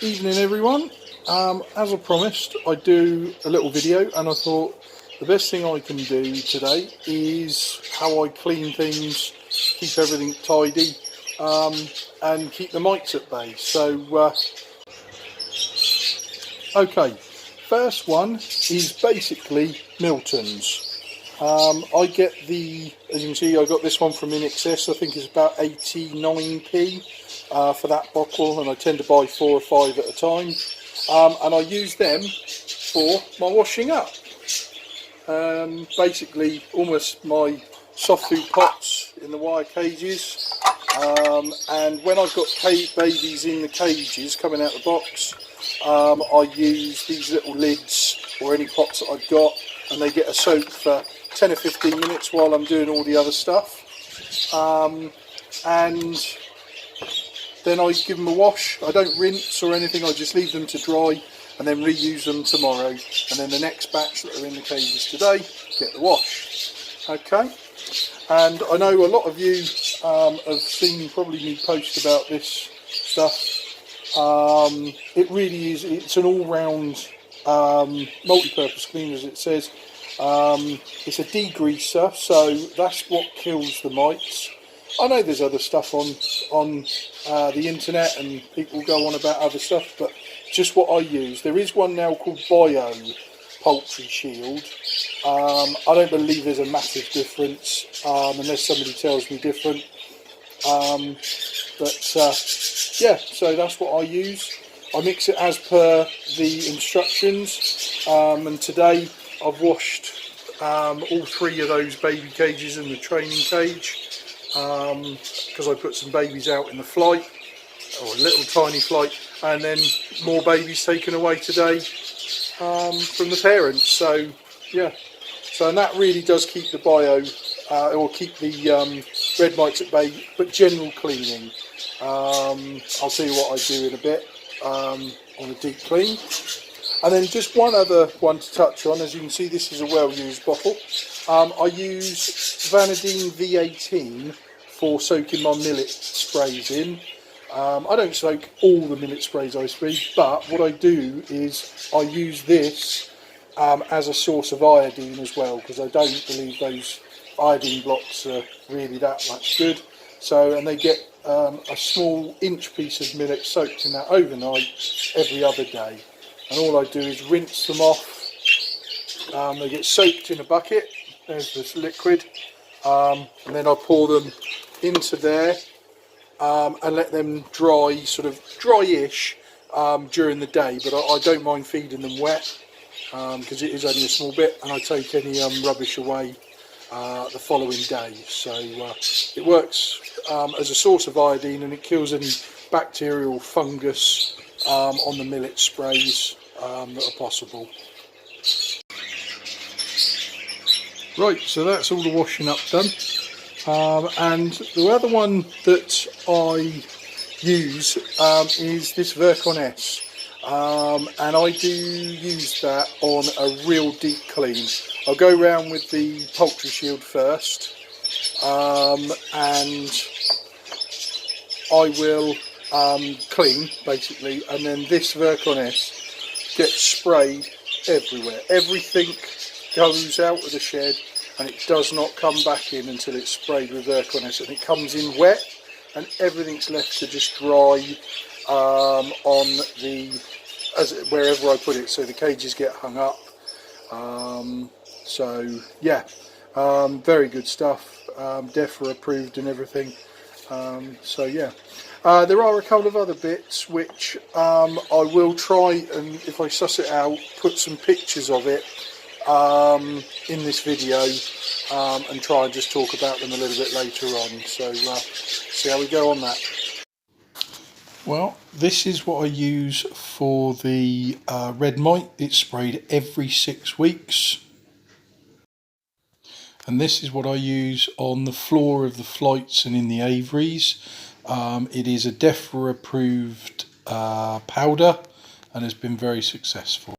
Evening everyone. As I promised, I'd do a little video, and I thought the best thing I can do today is how I clean things, keep everything tidy, and keep the mites at bay. So okay, first one is basically Milton's. I get as you can see, I got this one from In Excess. I think it's about 89p for that bottle, and I tend to buy 4 or 5 at a time. And I use them for my washing up. Basically, almost my soft food pots in the wire cages. And when I've got babies in the cages coming out the box, I use these little lids or any pots that I've got, and they get a soak for 10 or 15 minutes while I'm doing all the other stuff. And then I give them a wash. I don't rinse or anything, I just leave them to dry and then reuse them tomorrow. And then the next batch that are in the cages today get the wash. Okay, and I know a lot of you have seen probably me post about this stuff. It really is, it's an all-round multi-purpose cleaner, as it says. It's a degreaser, so that's what kills the mites. I know there's other stuff on the internet, and people go on about other stuff, but just what I use. There is one now called Bio Poultry Shield. I don't believe there's a massive difference, unless somebody tells me different. Yeah, so that's what I use. I mix it as per the instructions, and today I've washed all 3 of those baby cages in the training cage, because I put some babies out in the flight, or a little tiny flight, and then more babies taken away today from the parents. So yeah, and that really does keep the bio or keep the red mites at bay, but general cleaning. I'll tell you what I do in a bit on a deep clean. And then just one other one to touch on. As you can see, this is a well-used bottle. I use Vanadine V18 for soaking my millet sprays in. I don't soak all the millet sprays I spray, but what I do is I use this as a source of iodine as well, because I don't believe those iodine blocks are really that much good. So, and they get a small inch piece of millet soaked in that overnight every other day. And all I do is rinse them off. They get soaked in a bucket. There's this liquid, and then I pour them into there and let them dry, sort of dry-ish, during the day. But I don't mind feeding them wet, because it is only a small bit, and I take any rubbish away the following day. So it works as a source of iodine, and it kills any bacterial fungus on the millet sprays that are possible. Right, so that's all the washing up done. And the other one that I use is this Virkon S. And I do use that on a real deep clean. I'll go around with the Poultry Shield first, and I will clean basically, and then this Virkon S gets sprayed everywhere. Everything goes out of the shed, and it does not come back in until it's sprayed with Virkon S, and it comes in wet, and everything's left to just dry on wherever I put it, so the cages get hung up. So yeah, very good stuff, DEFRA approved and everything. So yeah, there are a couple of other bits which I will try, and if I suss it out, put some pictures of it in this video, and try and just talk about them a little bit later on. So see how we go on that. Well, this is what I use for the red mite. It's sprayed every 6 weeks. And this is what I use on the floor of the flights and in the aviaries. It is a DEFRA approved powder, and has been very successful.